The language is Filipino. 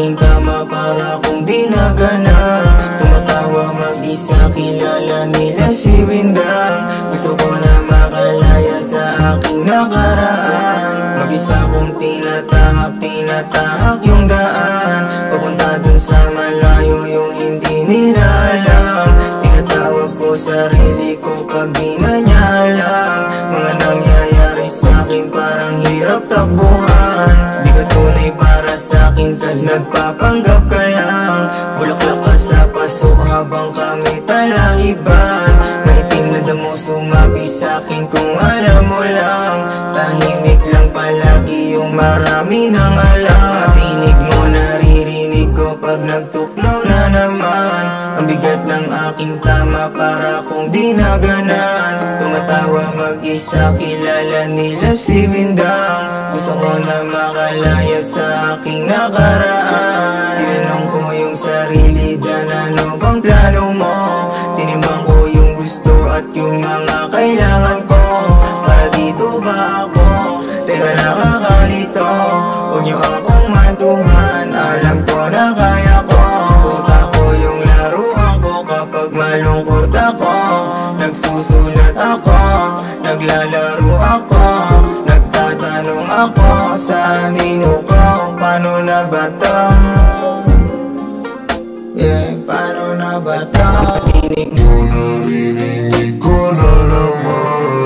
aking tama para kung di naganap. Tumatawa mag-isa, kilala nila si Windang. Gusto ko na makalaya sa aking nakaraan. Mag-isa kong tinatahak yung daan, papunta dun sa malayo yung hindi nila alam. Tinatawag ko sarili ko pag di na niya alam. Mga nangyayari sa'kin parang hirap takbuhan. Di ka tunay para sa'kin kas nagpapanggap ka lang. Bulaklak ka sa paso habang kami talaiban. Maitim na damo sumabi sa'kin kung alam mo lang. Tahimik lang palagi yung marami nang alam. Tinig mo naririnig ko pag nagtuklaw na naman. Ang bigat ng aking tama para kung di naganan. Tumatawa mag-isa, kilala nila si Windang. Gusto ko na makalaya sa aking nakaraan. Tinanong ko yung sarili, dan ano bang plano mo? Tinimbang ko yung gusto at yung mga kailangan ko. Para dito ba ako? Teka, nakakalito. Huwag niyo akong maduhan, alam ko na kaya ko. Puta ko yung laruan ko kapag malungkot ako. Nagsusulat ako, naglalaro ako, nagtatanong ako sa anino ko. Paano na ba to? Paano na ba to? Tinig mo naririnig ko na naman.